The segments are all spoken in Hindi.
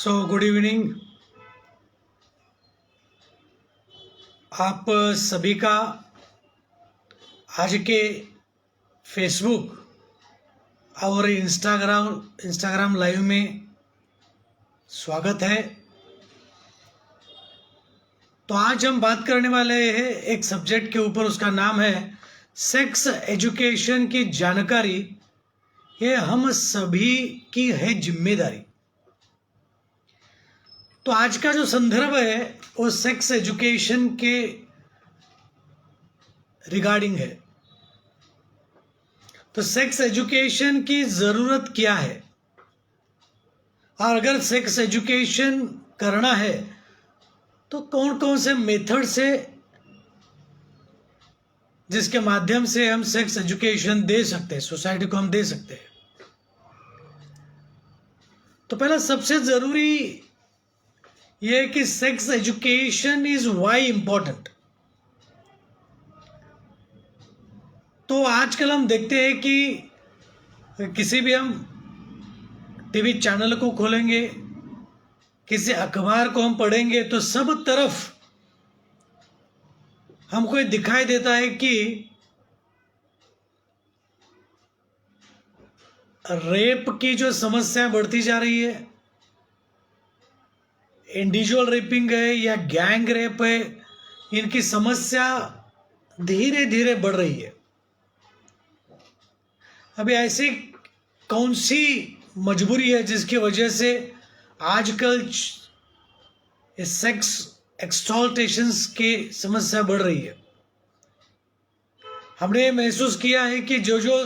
Good evening. आप सभी का आज के फेसबुक और इंस्टाग्राम लाइव में स्वागत है। तो आज हम बात करने वाले हैं एक सब्जेक्ट के ऊपर, उसका नाम है सेक्स एजुकेशन की जानकारी, ये हम सभी की है जिम्मेदारी। तो आज का जो संदर्भ है वो सेक्स एजुकेशन के रिगार्डिंग है। तो सेक्स एजुकेशन की ज़रूरत क्या है, और अगर सेक्स एजुकेशन करना है तो कौन कौन से मेथड से, जिसके माध्यम से हम सेक्स एजुकेशन दे सकते हैं, सोसाइटी को हम दे सकते हैं। तो पहला सबसे ज़रूरी यह है कि sex education is why important. तो आजकल हम देखते हैं कि किसी भी हम टीवी चैनल को खोलेंगे, किसी अखबार को हम पढ़ेंगे, तो सब तरफ हमको ये दिखाई देता है कि रेप की जो समस्या बढ़ती जा रही है, इंडिविजुअल रेपिंग है या गैंग रेप है, इनकी समस्या धीरे धीरे बढ़ रही है। अभी ऐसी कौन सी मजबूरी है जिसकी वजह से आजकल सेक्स एक्सटॉल्टेशंस की समस्या बढ़ रही है? हमने महसूस किया है कि जो जो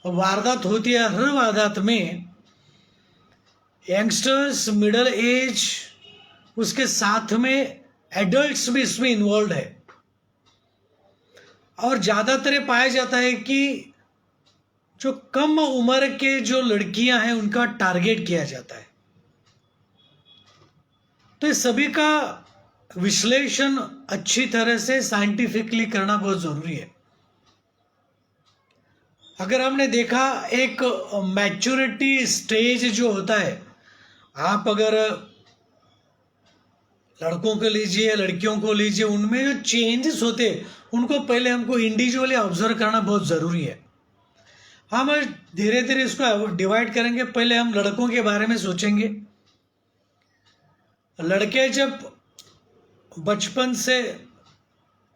वारदात होती है, हर वारदात में यंगस्टर्स, मिडिल एज, उसके साथ में एडल्ट्स भी इसमें इन्वॉल्व है। और ज़्यादातर ये पाया जाता है कि जो कम उम्र के जो लड़कियां हैं उनका टारगेट किया जाता है। तो इस सभी का विश्लेषण अच्छी तरह से साइंटिफिकली करना बहुत ज़रूरी है। अगर हमने देखा एक मैच्योरिटी स्टेज जो होता है, आप अगर लड़कों को लीजिए, लड़कियों को लीजिए, उनमें जो चेंजेस होते हैं उनको पहले हमको इंडिविजुअली ऑब्जर्व करना बहुत ज़रूरी है। हम धीरे धीरे इसको डिवाइड करेंगे। पहले हम लड़कों के बारे में सोचेंगे। लड़के जब बचपन से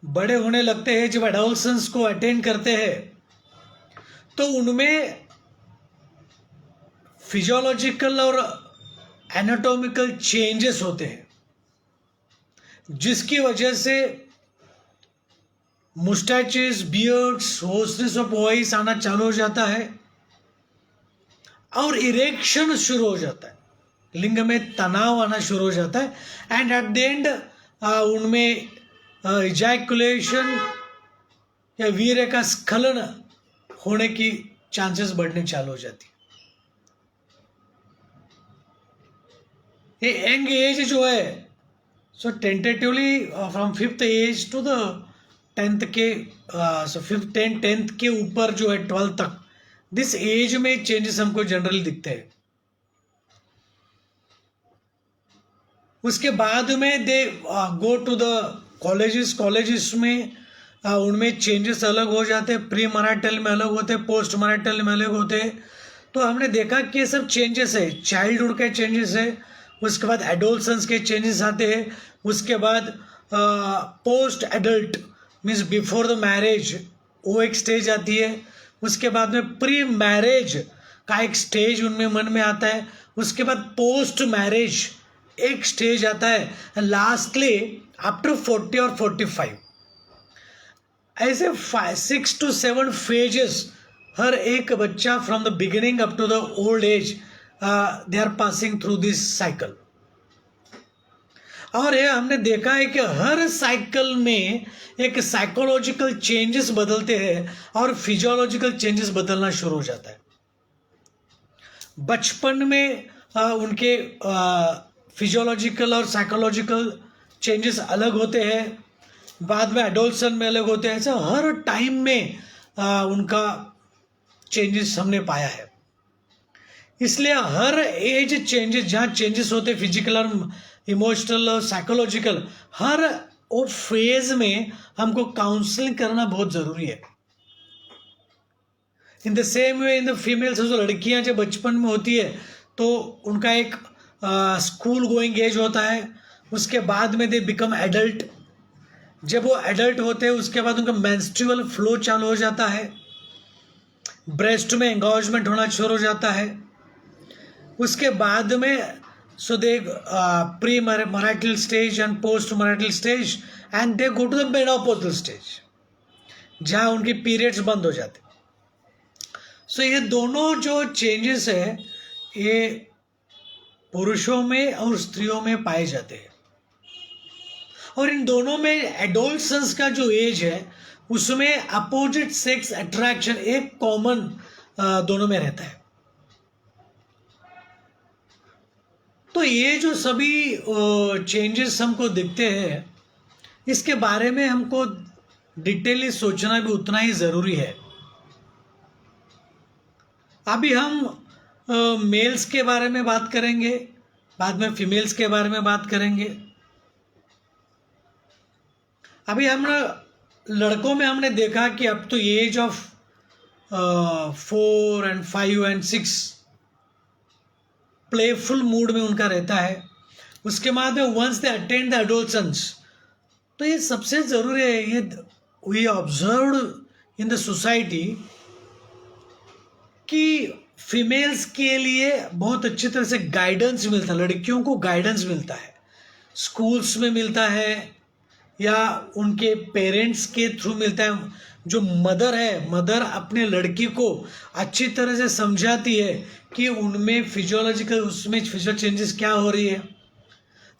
बड़े होने लगते हैं, जब एडोलसेंस को अटेन करते हैं, तो उनमें फिजियोलॉजिकल और एनाटॉमिकल चेंजेस होते हैं, जिसकी वजह से moustaches, beards, hoarseness of voice आना चालू हो जाता है और इरेक्शन शुरू हो जाता है, लिंग में तनाव आना शुरू हो जाता है। एंड एट द एंड उनमें इजैकुलेशन या वीर्य का स्खलन होने की चांसेस बढ़ने चालू हो जाती है। ये यंग एज जो है, so tentatively from 5th age to the 10th के, सो 5th 10th के ऊपर जो है 12th तक, दिस एज में चेंजेस हमको जनरली दिखते हैं। उसके बाद में दे गो टू द कॉलेजेस में उनमें चेंजेस अलग हो जाते हैं। प्री मैरिटल में अलग होते हैं, पोस्ट मैरिटल में अलग होते हैं। तो हमने देखा कि ये सब चेंजेस है, चाइल्डहुड के चेंजेस है, उसके बाद एडोलसेंस के चेंजेस आते हैं, उसके बाद post adult means before the marriage वो एक स्टेज आती है, उसके बाद में प्री मैरिज का एक स्टेज उनमें मन में आता है, उसके बाद पोस्ट मैरिज एक स्टेज आता है, लास्टली आफ्टर 40 और 45, ऐसे 6 to 7 फेजेस हर एक बच्चा from the beginning up to the old age they are passing through this cycle. और ये हमने देखा है कि हर साइकिल में एक साइकोलॉजिकल चेंजेस बदलते हैं और फिजियोलॉजिकल चेंजेस बदलना शुरू हो जाता है। बचपन में उनके फिजियोलॉजिकल और साइकोलॉजिकल चेंजेस अलग होते हैं, बाद में एडोलसेंस में अलग होते हैं। ऐसा हर टाइम में उनका चेंजेस हमने पाया है। इसलिए हर एज चेंजेस, जहाँ चेंजेस होते फिजिकल और इमोशनल और साइकोलॉजिकल, हर वो फेज में हमको काउंसलिंग करना बहुत ज़रूरी है. In the same way in the females, जो लड़कियां जब बचपन में होती है तो उनका एक स्कूल गोइंग एज होता है, उसके बाद में दे बिकम एडल्ट. जब वो एडल्ट होते हैं उसके बाद उनका मेंस्ट्रुअल फ्लो चालू हो जाता है, ब्रेस्ट में एंगॉजमेंट होना शुरू हो जाता है. उसके बाद में so they premarital stage and post marital stage and they go to the menopausal stage, जहाँ उनकी पीरियड्स बंद हो जाते. सो ये दोनों जो चेंजेस है ये पुरुषों में और स्त्रियों में पाए जाते हैं. और इन दोनों में एडोलसेंस का जो एज है उसमें अपोजिट सेक्स अट्रैक्शन एक कॉमन दोनों में रहता है. तो ये जो सभी चेंजेस हमको दिखते हैं, इसके बारे में हमको डिटेली सोचना भी उतना ही ज़रूरी है. अभी हम मेल्स के बारे में बात करेंगे, बाद में फीमेल्स के बारे में बात करेंगे. अभी हम लड़कों में हमने देखा कि अब तो age of 4 and 5 and 6 playful mood में उनका रहता है. उसके बाद में once they attend the adolescence, तो ये सबसे ज़रूरी है. ये we observed in the society कि फीमेल्स के लिए बहुत अच्छी तरह से गाइडेंस मिलता है, लड़कियों को गाइडेंस मिलता है, स्कूल्स में मिलता है या उनके पेरेंट्स के थ्रू मिलता है. जो मदर है, मदर अपने लड़की को अच्छी तरह से समझाती है कि उनमें फिजियोलॉजिकल, उसमें फिजिकल चेंजेस क्या हो रही है,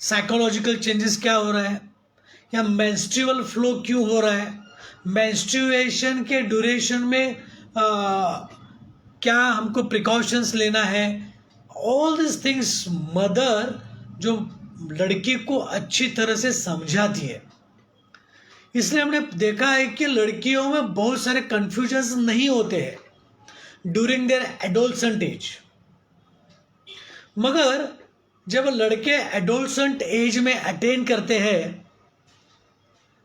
साइकोलॉजिकल चेंजेस क्या हो रहा है, या मेंस्ट्रुअल फ्लो क्यों हो रहा है, मेंस्ट्रुएशन के ड्यूरेशन में क्या हमको प्रिकॉशंस लेना है. ऑल दिस थिंग्स मदर जो लड़की को अच्छी तरह से समझाती है. इसलिए हमने देखा है कि लड़कियों में बहुत सारे कन्फ्यूजन्स नहीं होते हैं ड्यूरिंग देयर एडोलसेंट एज. मगर जब लड़के एडोलसेंट एज में अटेन करते हैं,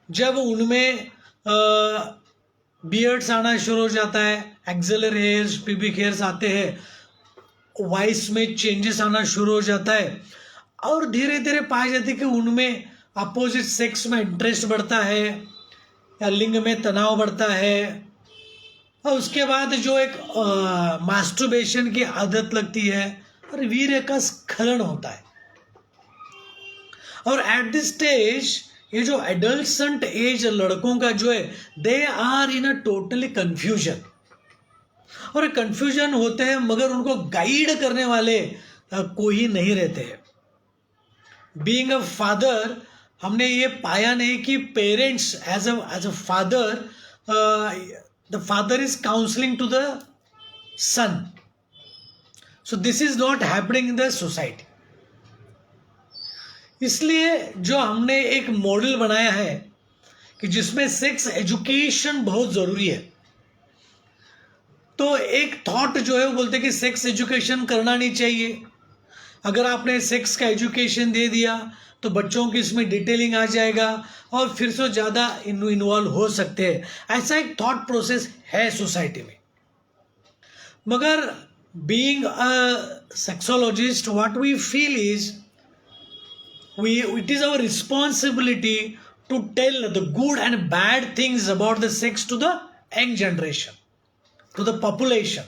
जब उनमें बियर्ड्स आना शुरू हो जाता है, एक्सिलरी हेयर्स, प्यूबिक हेयर्स आते हैं, वॉइस में चेंजेस आना शुरू हो जाता है, और धीरे धीरे पाया जाता है कि उनमें अपोजिट सेक्स में इंटरेस्ट बढ़ता है या लिंग में तनाव बढ़ता है. और उसके बाद जो एक मास्टरबेशन की आदत लगती है और वीर्य का स्खलन होता है. और एट दिस स्टेज ये जो एडल्सेंट एज लड़कों का जो है, they are in a totally confusion. और कंफ्यूजन होते हैं मगर उनको गाइड करने वाले कोई नहीं रहते हैं. बीइंग अ फादर, हमने ये पाया नहीं कि parents as a father, the father is counselling to the son. So this is not happening in the society. इसलिए जो हमने एक मॉडल बनाया है कि जिसमें सेक्स एजुकेशन बहुत ज़रूरी है. तो एक थॉट जो है वो बोलते हैं कि सेक्स एजुकेशन करना नहीं चाहिए. अगर आपने सेक्स का एजुकेशन दे दिया तो बच्चों की इसमें डिटेलिंग आ जाएगा और फिर से ज़्यादा इन्वॉल्व हो सकते हैं. ऐसा एक थॉट प्रोसेस है सोसाइटी में. मगर being a sexologist, what we feel is it is our responsibility to tell the good and bad things about the sex to the young generation, to the population.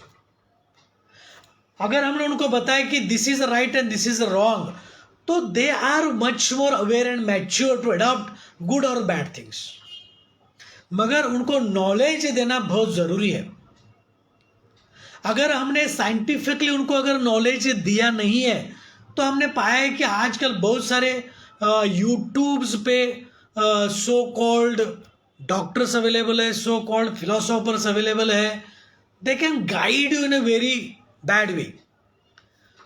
अगर हमने उनको बताया कि this is right and this is wrong, तो they are much more aware and mature to adopt good or bad things. मगर उनको नॉलेज देना बहुत ज़रूरी है. अगर हमने साइंटिफिकली उनको अगर नॉलेज दिया नहीं है, तो हमने पाया है कि आजकल बहुत सारे यूट्यूब्स पे सो कॉल्ड डॉक्टर्स अवेलेबल है, सो कॉल्ड फिलोसोफर्स अवेलेबल है. They can guide you in a very bad way.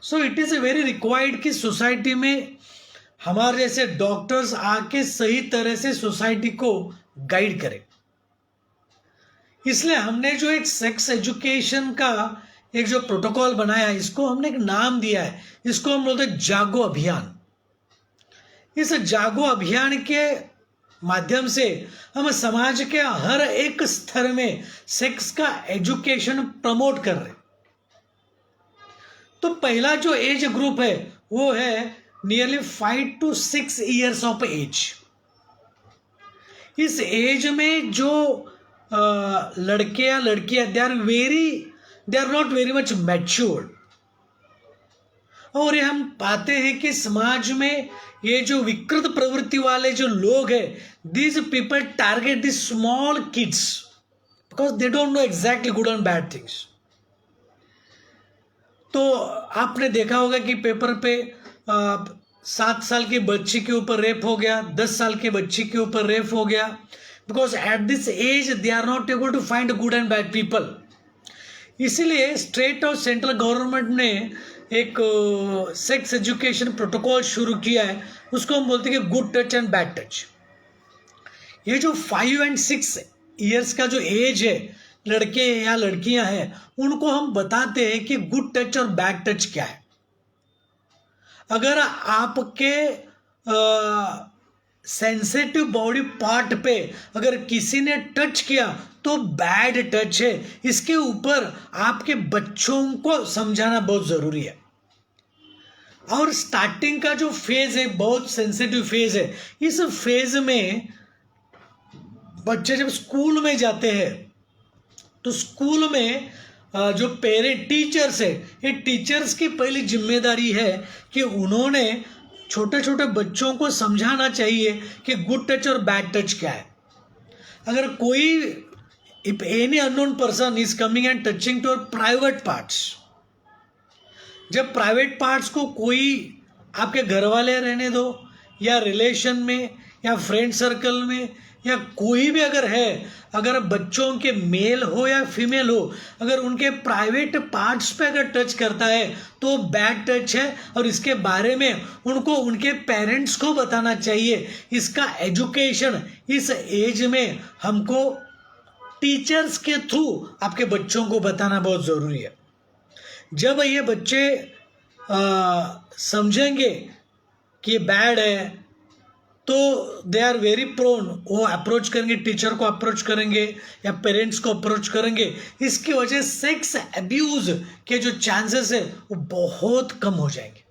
So it is a very required कि सोसाइटी में हमारे जैसे डॉक्टर्स आके सही तरह से सोसाइटी को गाइड करें. इसलिए हमने जो एक सेक्स एजुकेशन का एक जो प्रोटोकॉल बनाया है, इसको हमने एक नाम दिया है, इसको हम बोलते हैं जागो अभियान। इस जागो अभियान के माध्यम से हम समाज के हर एक स्तर में सेक्स का एजुकेशन प्रमोट कर रहे हैं। तो पहला जो एज ग्रुप है वो है nearly 5 to 6 years of age. इस एज में जो लड़के या लड़कियां they are not very much matured, और ये हम पाते हैं कि समाज में ये जो विकृत प्रवृत्ति वाले जो लोग हैं, these people target this small kids because they don't know exactly good and bad things. तो आपने देखा होगा कि पेपर पे 7 साल की बच्ची के ऊपर रेप हो गया, 10 साल की बच्ची के ऊपर रेप हो गया, because at this age they are not able to find good and bad people. इसीलिए स्टेट और सेंट्रल गवर्नमेंट ने एक सेक्स एजुकेशन प्रोटोकॉल शुरू किया है, उसको हम बोलते हैं कि good touch and bad touch. ये जो 5 and 6 years का जो एज है, लड़के या लड़कियां हैं, उनको हम बताते हैं कि गुड टच और बैड टच क्या है। अगर आपके सेंसिटिव बॉडी पार्ट पे अगर किसी ने टच किया तो बैड टच है। इसके ऊपर आपके बच्चों को समझाना बहुत ज़रूरी है। और स्टार्टिंग का जो फेज है बहुत सेंसिटिव फेज है। इस फेज में बच्चे जब स्कूल में जाते हैं तो स्कूल में जो पेरेंट टीचर्स है, ये टीचर्स की पहली जिम्मेदारी है कि उन्होंने छोटे छोटे बच्चों को समझाना चाहिए कि गुड टच और बैड टच क्या है। अगर कोई if any unknown person is coming and touching to your private parts, जब प्राइवेट पार्ट्स को कोई आपके घर वाले रहने दो या रिलेशन में या फ्रेंड सर्कल में या कोई भी अगर है, अगर बच्चों के मेल हो या फीमेल हो, अगर उनके प्राइवेट पार्ट्स पे अगर टच करता है तो बैड टच है, और इसके बारे में उनको उनके पेरेंट्स को बताना चाहिए। इसका एजुकेशन इस एज में हमको टीचर्स के थ्रू आपके बच्चों को बताना बहुत ज़रूरी है। जब ये बच्चे समझेंगे कि बैड है तो दे आर वेरी प्रोन, वो अप्रोच करेंगे, टीचर को अप्रोच करेंगे या पेरेंट्स को अप्रोच करेंगे। इसकी वजह सेक्स अब्यूज के जो चांसेस है वो बहुत कम हो जाएंगे।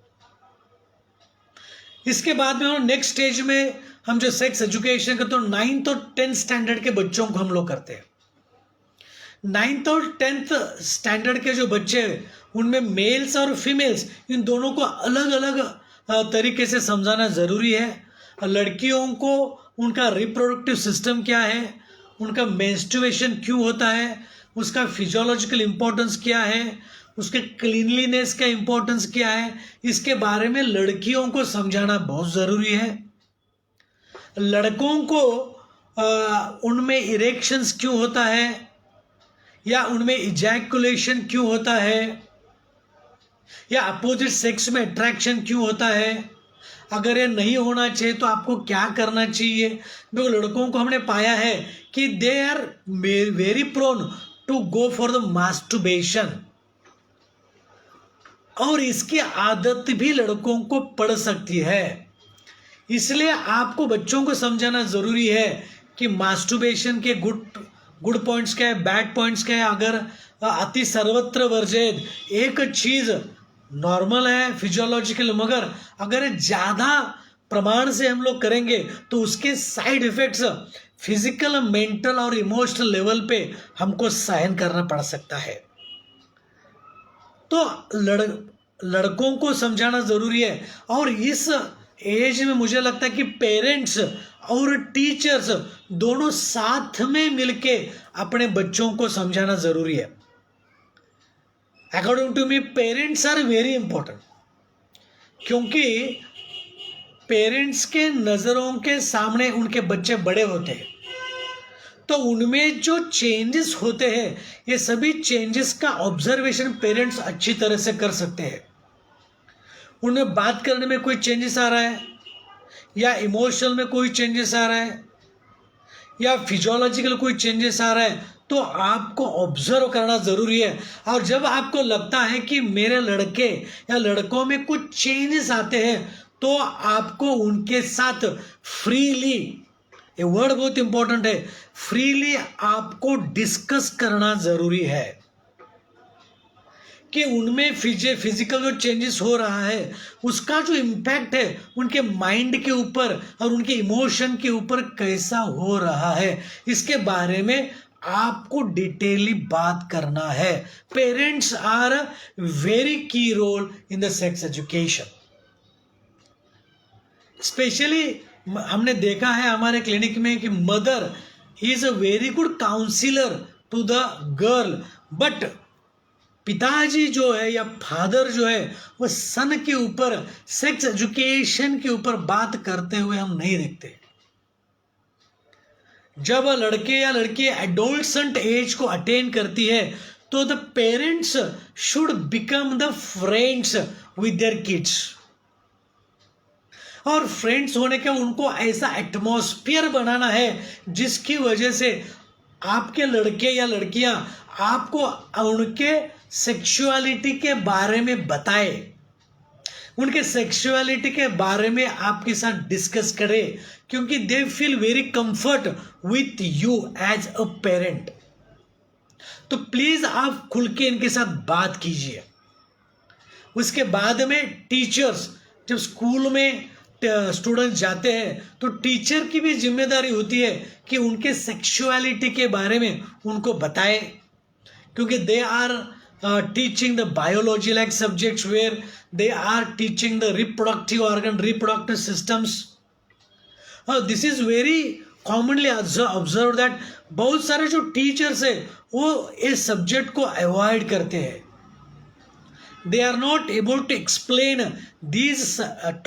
इसके बाद में हम नेक्स्ट स्टेज में हम जो सेक्स एजुकेशन करते हैं 9th और 10th स्टैंडर्ड के बच्चों को हम लोग करते हैं। 9th और 10th स्टैंडर्ड के जो बच्चे हैं उनमें मेल्स और फीमेल्स इन दोनों को अलग अलग तरीके से समझाना ज़रूरी है। लड़कियों को उनका रिप्रोडक्टिव सिस्टम क्या है, उनका मेंस्ट्रुएशन क्यों होता है, उसका फिजियोलॉजिकल इम्पोर्टेंस क्या है, उसके क्लीनलीनेस का इम्पोर्टेंस क्या है, इसके बारे में लड़कियों को समझाना बहुत ज़रूरी है। लड़कों को उनमें इरेक्शंस क्यों होता है या उनमें इजैकुलेशन क्यों होता है या अपोजिट सेक्स में अट्रैक्शन क्यों होता है, अगर ये नहीं होना चाहिए तो आपको क्या करना चाहिए। तो लड़कों को हमने पाया है कि they are very prone to go for the masturbation, और इसकी आदत भी लड़कों को पड़ सकती है। इसलिए आपको बच्चों को समझाना ज़रूरी है कि मास्टरबेशन के गुड पॉइंट्स क्या है, बैड पॉइंट्स क्या है। अगर अति सर्वत्र वर्जित एक चीज़ नॉर्मल है फिजियोलॉजिकल, मगर अगर ज़्यादा प्रमाण से हम लोग करेंगे तो उसके साइड इफ़ेक्ट्स फिजिकल, मेंटल और इमोशनल लेवल पे हमको सहन करना पड़ सकता है। तो लड़कों को समझाना ज़रूरी है। और इस एज में मुझे लगता है कि पेरेंट्स और टीचर्स दोनों साथ में मिलके अपने बच्चों को समझाना ज़रूरी है। According to me parents are very important, क्योंकि पेरेंट्स के नज़रों के सामने उनके बच्चे बड़े होते हैं, तो उनमें जो चेंजेस होते हैं ये सभी चेंजेस का ऑब्जर्वेशन पेरेंट्स अच्छी तरह से कर सकते हैं। उनमें बात करने में कोई चेंजेस आ रहा है या इमोशनल में कोई चेंजेस आ रहा है या फिजियोलॉजिकल कोई चेंजेस आ रहा है, तो तो आपको ऑब्जर्व करना ज़रूरी है। और जब आपको लगता है कि मेरे लड़के या लड़कों में कुछ चेंजेस आते हैं, तो आपको उनके साथ फ्रीली, ये वर्ड बहुत इंपॉर्टेंट है, फ्रीली आपको डिस्कस करना ज़रूरी है कि उनमें फिजिकल जो चेंजेस हो रहा है उसका जो इम्पैक्ट है उनके माइंड के ऊपर और उनके इमोशन के ऊपर कैसा हो रहा है, इसके बारे में आपको डिटेली बात करना है। Parents are a very key role in the sex education. Specially हमने देखा है हमारे क्लिनिक में कि mother is a very good counsellor to the girl, but पिताजी जो है या फादर जो है वो सन के ऊपर सेक्स एजुकेशन के ऊपर बात करते हुए हम नहीं देखते। जब लड़के या लड़की एडोलसेंट एज को अटेन करती है तो the parents should become the friends with their kids, और फ्रेंड्स होने का उनको ऐसा एटमॉस्फेयर बनाना है जिसकी वजह से आपके लड़के या लड़कियां आपको उनके सेक्सुअलिटी के बारे में बताए, उनके सेक्सुअलिटी के बारे में आपके साथ डिस्कस करें, क्योंकि they feel very comfort with you as a parent. तो प्लीज आप खुल के इनके साथ बात कीजिए। उसके बाद में टीचर्स, जब स्कूल में स्टूडेंट्स जाते हैं तो टीचर की भी जिम्मेदारी होती है कि उनके सेक्सुअलिटी के बारे में उनको बताए, क्योंकि they are teaching the biology like subjects where they are teaching the reproductive organ, reproductive systems. This is very commonly observed that बहुत सारे जो टीचर्स है वो इस सब्जेक्ट को अवॉइड करते हैं। They are not able to explain these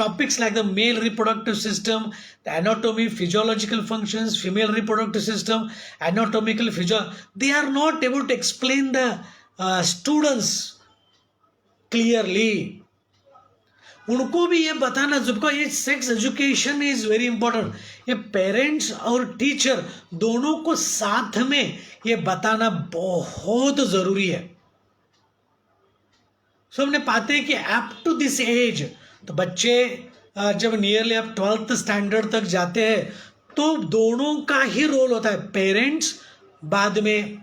topics like the male reproductive system, the anatomy, physiological functions, female reproductive system, anatomical they are not able to explain the students clearly. उनको भी ये बताना, जबकि ये sex education is very important, ये पेरेंट्स और टीचर दोनों को साथ में ये बताना बहुत जरूरी है। सो हमने पाते हैं कि अप टू दिस एज, तो बच्चे जब नियरली आप 12th स्टैंडर्ड तक जाते हैं तो दोनों का ही रोल होता है, पेरेंट्स बाद में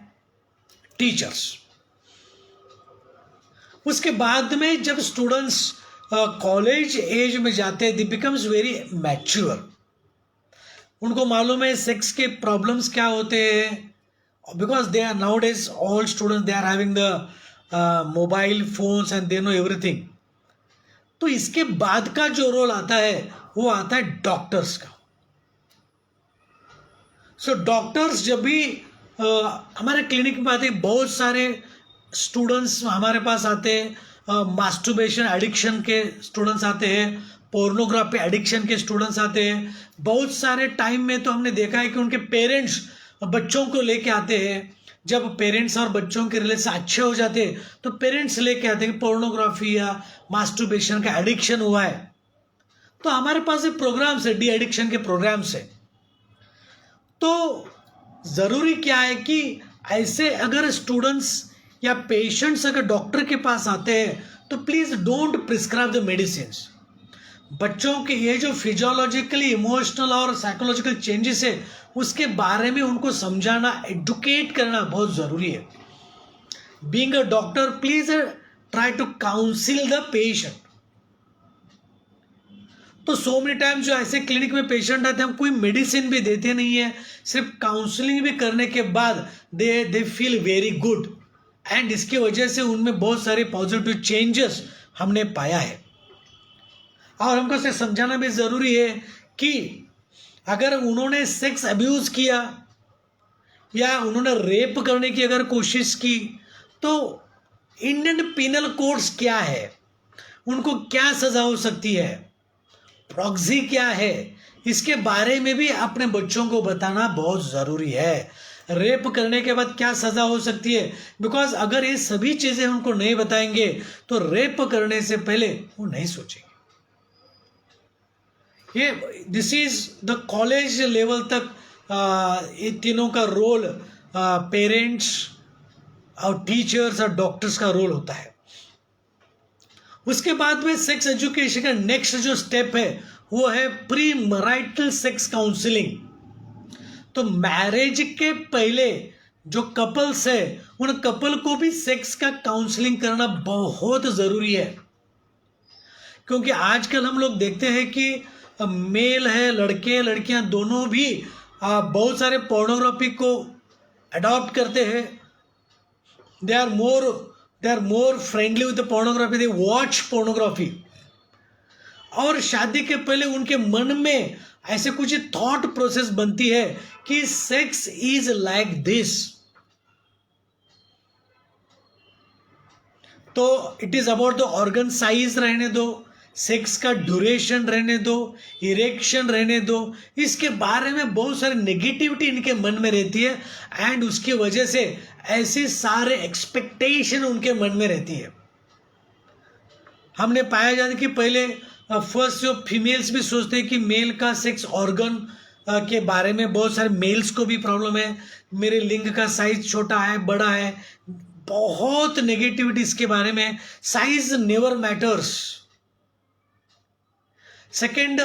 टीचर्स। उसके बाद में जब स्टूडेंट्स कॉलेज एज में जाते हैं, दे बिकम्स वेरी मैच्योर। उनको मालूम है सेक्स के प्रॉब्लम्स क्या होते हैं, because they are nowadays all students they are having the mobile phones and they know everything. तो इसके बाद का जो रोल आता है वो आता है डॉक्टर्स का। सो डॉक्टर्स जब भी हमारे क्लिनिक में आते हैं, बहुत सारे स्टूडेंट्स हमारे पास आते हैं, मास्टरबेशन एडिक्शन के स्टूडेंट्स आते हैं, पोर्नोग्राफी एडिक्शन के स्टूडेंट्स आते हैं। बहुत सारे टाइम में तो हमने देखा है कि उनके पेरेंट्स बच्चों को लेके आते हैं। जब पेरेंट्स और बच्चों के रिलेशन अच्छे हो जाते हैं तो पेरेंट्स लेके आते हैं कि पोर्नोग्राफी या मास्टरबेशन का एडिक्शन हुआ है, तो हमारे पास एक प्रोग्राम्स है, डी एडिक्शन के प्रोग्राम्स है। तो ज़रूरी क्या है कि ऐसे अगर स्टूडेंट्स या पेशेंट्स अगर डॉक्टर के पास आते हैं तो please don't prescribe the medicine. बच्चों के ये जो फिजियोलॉजिकली, इमोशनल और साइकोलॉजिकल चेंजेस है उसके बारे में उनको समझाना, एडुकेट करना बहुत ज़रूरी है। Being a doctor, please try to counsel the patient. तो सो मेनी टाइम जो ऐसे क्लिनिक में पेशेंट आते हैं, हम कोई मेडिसिन भी देते नहीं है, सिर्फ काउंसलिंग भी करने के बाद दे फील वेरी गुड, एंड इसकी वजह से उनमें बहुत सारे पॉजिटिव चेंजेस हमने पाया है। और हमको से समझाना भी ज़रूरी है कि अगर उन्होंने सेक्स अब्यूज़ किया या उन्होंने रेप करने की अगर कोशिश की तो इंडियन पिनल कोड्स क्या है, उनको क्या सज़ा हो सकती है, प्रॉक्सी क्या है, इसके बारे में भी अपने बच्चों को बताना बहुत ज़रूरी है। रेप करने के बाद क्या सज़ा हो सकती है, बिकॉज अगर ये सभी चीज़ें उनको नहीं बताएंगे तो रेप करने से पहले वो नहीं सोचेंगे। ये this is the college level तक ये तीनों का रोल पेरेंट्स और टीचर्स और डॉक्टर्स का रोल होता है। उसके बाद में सेक्स एजुकेशन का नेक्स्ट जो स्टेप है वो है प्री मैरिटल सेक्स काउंसलिंग। तो मैरिज के पहले जो कपल्स है उन कपल को भी सेक्स का काउंसलिंग करना बहुत ज़रूरी है, क्योंकि आजकल हम लोग देखते हैं कि मेल है, लड़के लड़कियां दोनों भी बहुत सारे पोर्नोग्राफी को अडॉप्ट करते हैं। They are more friendly with the pornography, they watch pornography. और शादी के पहले उनके मन में ऐसे कुछ थॉट प्रोसेस बनती है कि सेक्स इज लाइक दिस। तो it is about the organ size रहने दो, सेक्स का ड्यूरेशन रहने दो, इरेक्शन रहने दो, इसके बारे में बहुत सारी नेगेटिविटी इनके मन में रहती है एंड उसकी वजह से ऐसे सारे एक्सपेक्टेशन उनके मन में रहती है। हमने पाया जाता है कि पहले फर्स्ट जो फीमेल्स भी सोचते हैं कि मेल का सेक्स ऑर्गन के बारे में, बहुत सारे मेल्स को भी प्रॉब्लम है, मेरे लिंग का साइज छोटा है, बड़ा है, बहुत नेगेटिविटी इसके बारे में। Size never matters. Second,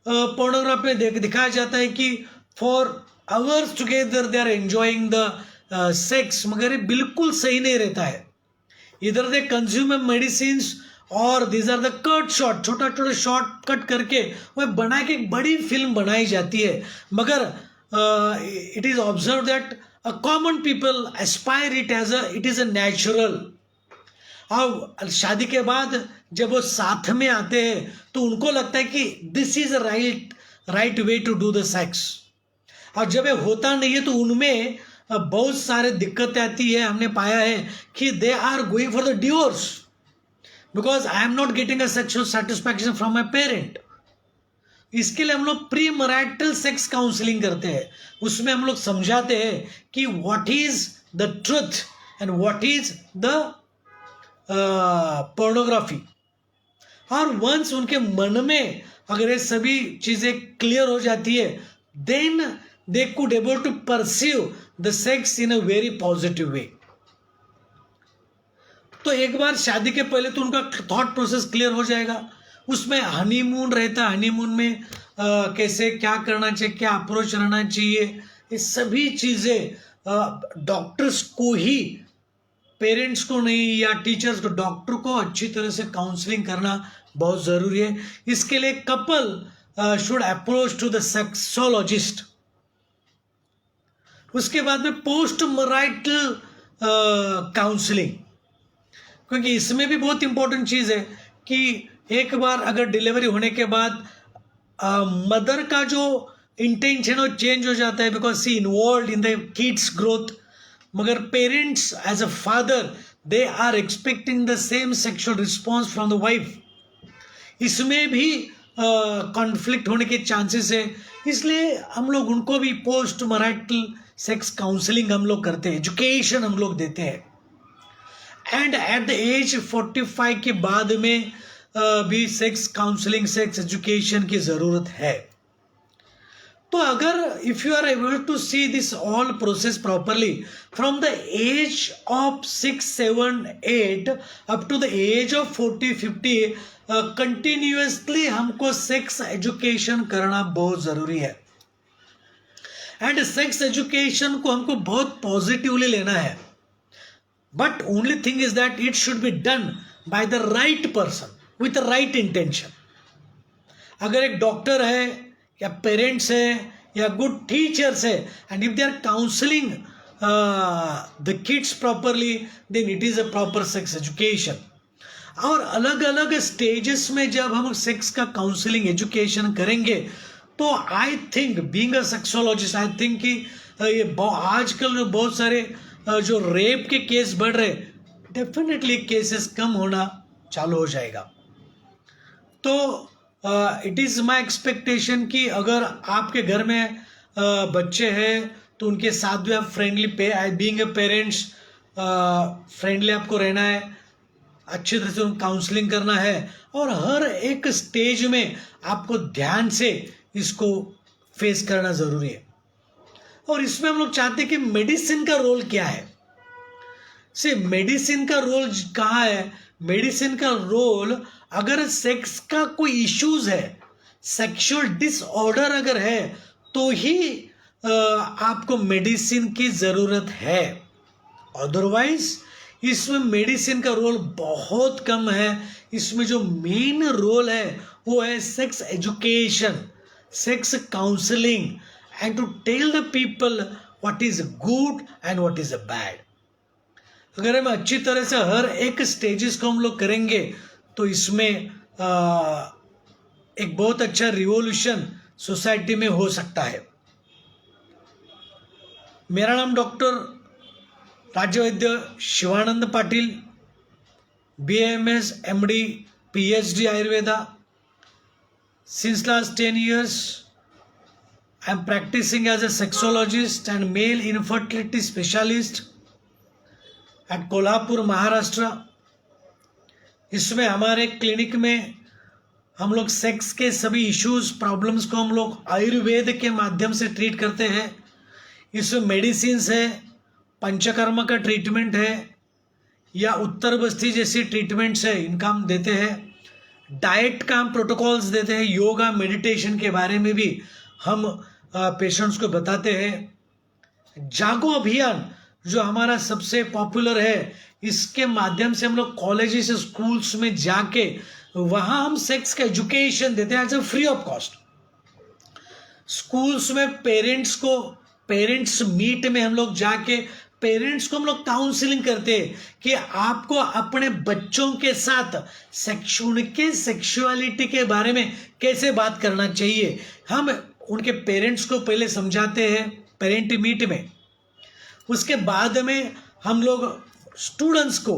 pornography में दिखाया जाता है कि four hours together they are enjoying the sex, मगर ये बिल्कुल सही नहीं रहता है। इधर दे कंज्यूम मेडिसिन और these are the cut shot, छोटा छोटा शॉट कट करके वह बना के एक बड़ी फिल्म बनाई जाती है। मगर it is observe that a common people aspire it as it is a natural। और शादी के बाद जब वो साथ में आते हैं तो उनको लगता है कि this is right way to do the sex, और जब ये होता नहीं है तो उनमें बहुत सारे दिक्कतें आती है। हमने पाया है कि they are going for the divorce because I am not getting a sexual satisfaction from my parent. इसके लिए हम लोग प्री मैरिटल सेक्स काउंसलिंग करते हैं। उसमें हम लोग समझाते हैं कि what is the truth and what is the pornography. और वंस उनके मन में अगर ये सभी चीजें क्लियर हो जाती है then they could able to perceive the sex in a very positive way. तो एक बार शादी के पहले तो उनका थॉट प्रोसेस क्लियर हो जाएगा। उसमें हनीमून रहता है, हनीमून में कैसे क्या करना चाहिए, क्या अप्रोच रहना चाहिए, ये सभी चीज़ें डॉक्टर्स को ही, पेरेंट्स को नहीं या टीचर्स को, डॉक्टर को अच्छी तरह से काउंसलिंग करना बहुत ज़रूरी है। इसके लिए couple should approach to the sexologist. उसके बाद में पोस्ट मैरिटल काउंसलिंग, क्योंकि इसमें भी बहुत इंपॉर्टेंट चीज़ है कि एक बार अगर डिलीवरी होने के बाद मदर का जो इंटेंशन वो चेंज हो जाता है because she involve in the kid's growth, मगर parents as a father they are expecting the same sexual response from the wife. इसमें भी कॉन्फ्लिक्ट होने के चांसेस है, इसलिए हम लोग उनको भी पोस्ट मैरिटल सेक्स काउंसलिंग हम लोग करते हैं, एजुकेशन हम लोग देते हैं। एंड एट द एज 45 के बाद में भी सेक्स काउंसलिंग, सेक्स एजुकेशन की ज़रूरत है। तो अगर if you are able to see this all process properly from the age of 6, 7, 8 up to the age of 40, 50 continuously हमको सेक्स एजुकेशन करना बहुत ज़रूरी है। एंड सेक्स एजुकेशन को हमको बहुत पॉजिटिवली लेना है, but only thing is that it should be done by the right person with the right intention. अगर एक डॉक्टर है या पेरेंट्स है या गुड टीचर्स है and if they are counselling the kids properly then it is a proper sex education. और अलग अलग स्टेजेस में जब हम सेक्स का काउंसलिंग एजुकेशन करेंगे तो I think being a sexologist I think कि ये आजकल बहुत सारे जो रेप के केस बढ़ रहे, डेफिनेटली केसेस कम होना चालू हो जाएगा। तो इट इज़ माई एक्सपेक्टेशन कि अगर आपके घर में बच्चे हैं तो उनके साथ भी आप friendly being a parents friendly आपको रहना है, अच्छी तरह से काउंसलिंग करना है और हर एक स्टेज में आपको ध्यान से इसको फेस करना ज़रूरी है। और इसमें हम लोग चाहते हैं कि मेडिसिन का रोल क्या है। से मेडिसिन का रोल कहाँ है? मेडिसिन का रोल, अगर सेक्स का कोई इश्यूज है, सेक्सुअल डिसऑर्डर अगर है, तो ही आपको मेडिसिन की जरूरत है। अदरवाइज इसमें मेडिसिन का रोल बहुत कम है। इसमें जो मेन रोल है वो है sex education, sex counselling, and to tell the people what is good and what is bad. अगर हम अच्छी तरह से हर एक स्टेजेस को हम लोग करेंगे तो इसमें एक बहुत अच्छा रिवॉल्यूशन सोसाइटी में हो सकता है। मेरा नाम डॉक्टर राज्य वैद्य Shivanand Patil, BAMS, MD, PhD Ayurveda. Since last 10 years, I am practicing as a sexologist and male infertility specialist at Kolhapur, Maharashtra. इसमें हमारे क्लिनिक में हम लोग सेक्स के सभी इश्यूज, प्रॉब्लम्स को हम लोग आयुर्वेद के माध्यम से ट्रीट करते हैं। इसमें मेडिसिन्स है, पंचकर्म का ट्रीटमेंट है, या उत्तर बस्ती जैसी ट्रीटमेंट्स है, इनका हम देते हैं। डाइट का हम प्रोटोकॉल्स देते हैं। योगा, मेडिटेशन के बारे में भी हम पेशेंट्स को बताते हैं। जागो अभियान जो हमारा सबसे पॉपुलर है, इसके माध्यम से हम लोग कॉलेजेस, स्कूल्स में जाके वहाँ हम सेक्स का एजुकेशन देते हैं as a free of cost. Schools में पेरेंट्स मीट में हम लोग जाके पेरेंट्स को हम लोग काउंसलिंग करते हैं कि आपको अपने बच्चों के साथ उनके सेक्सुअलिटी के बारे में कैसे बात करना चाहिए। हम उनके पेरेंट्स को पहले समझाते हैं पेरेंट मीट में। उसके बाद में हम लोग स्टूडेंट्स को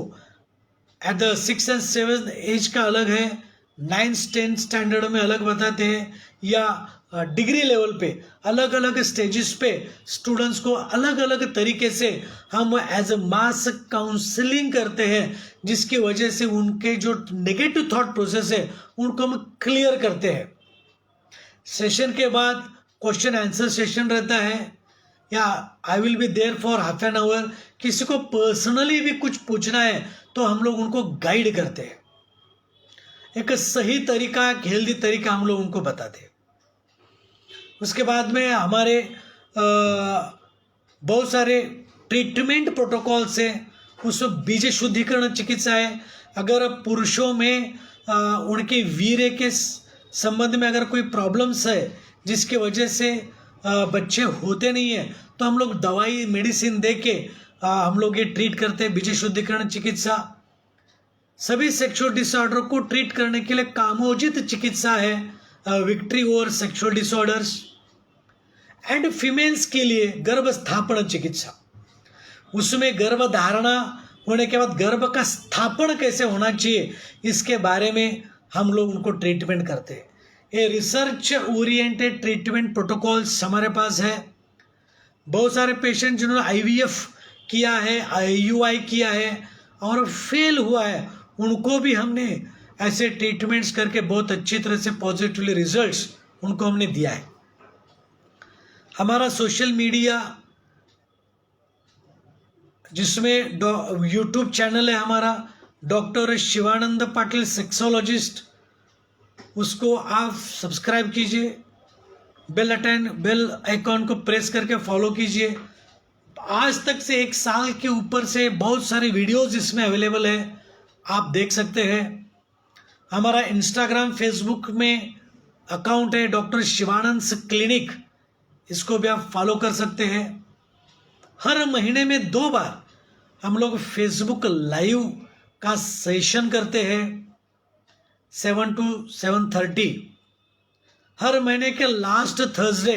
at the 6th and 7th as का अलग है, 9th 10th स्टैंडर्ड में अलग बताते हैं, या डिग्री लेवल पे अलग अलग स्टेजेस पे स्टूडेंट्स को अलग अलग तरीके से हम एज अ मास काउंसलिंग करते हैं, जिसकी वजह से उनके जो नेगेटिव थॉट प्रोसेस है उनको हम क्लियर करते हैं। सेशन के बाद क्वेश्चन आंसर सेशन रहता है, या I will be there for half an hour. किसी को पर्सनली भी कुछ पूछना है तो हम लोग उनको गाइड करते हैं, एक सही तरीका, एक हेल्दी तरीका हम लोग उनको बताते हैं। उसके बाद में हमारे बहुत सारे ट्रीटमेंट प्रोटोकॉल्स हैं। उसमें बीज शुद्धिकरण चिकित्सा है। अगर पुरुषों में उनके वीर्य के संबंध में अगर कोई प्रॉब्लम्स है जिसकी वजह से बच्चे होते नहीं हैं, तो हम लोग दवाई, मेडिसिन दे के हम लोग ये ट्रीट करते हैं, बीज शुद्धिकरण चिकित्सा। सभी सेक्सुअल डिसऑर्डर को ट्रीट करने के लिए कामोचित चिकित्सा है, victory over sexual disorders. And females के लिए गर्भ स्थापन चिकित्सा, उसमें गर्भ धारणा होने के बाद गर्भ का स्थापन कैसे होना चाहिए, इसके बारे में हम लोग उनको ट्रीटमेंट करते हैं। ये रिसर्च ओरिएंटेड ट्रीटमेंट प्रोटोकॉल्स हमारे पास है। बहुत सारे पेशेंट जिन्होंने IVF किया है, IUI किया है और फेल हुआ है, उनको भी हमने ऐसे ट्रीटमेंट्स करके बहुत अच्छी तरह से पॉजिटिवली रिजल्ट्स उनको हमने दिया है। हमारा सोशल मीडिया, जिसमें YouTube चैनल है हमारा डॉक्टर शिवानंद पाटिल सेक्सोलॉजिस्ट, उसको आप सब्सक्राइब कीजिए, बेल आइकॉन को प्रेस करके फॉलो कीजिए। आज तक से 1 साल के ऊपर से बहुत सारे वीडियोस इसमें अवेलेबल है, आप देख सकते हैं। हमारा इंस्टाग्राम, फेसबुक में अकाउंट है डॉक्टर शिवानंद क्लिनिक, इसको भी आप फॉलो कर सकते हैं। हर महीने में 2 बार हम लोग फेसबुक लाइव का सेशन करते हैं 7 to 7:30। हर महीने के लास्ट थर्सडे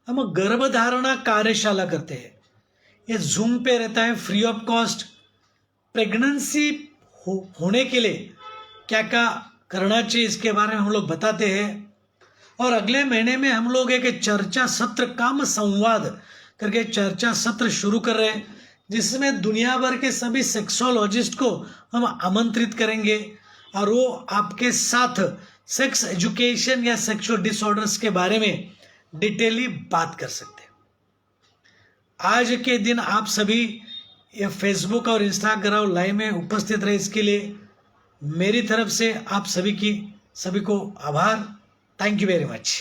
हम गर्भधारणा कार्यशाला करते हैं। ये जूम पे रहता है, फ्री ऑफ कॉस्ट। प्रेगनेंसी होने के लिए क्या क्या करना चाहिए इसके बारे में हम लोग बताते हैं। और अगले महीने में हम लोग एक चर्चा सत्र, काम संवाद करके चर्चा सत्र शुरू कर रहे हैं, जिसमें दुनिया भर के सभी सेक्सोलॉजिस्ट को हम आमंत्रित करेंगे और वो आपके साथ सेक्स एजुकेशन या सेक्सुअल डिसऑर्डर्स के बारे में डिटेली बात कर सकते हैं। आज के दिन आप सभी ये फेसबुक और इंस्टाग्राम लाइव में उपस्थित रहे, इसके लिए मेरी तरफ से आप सभी को आभार। Thank you very much.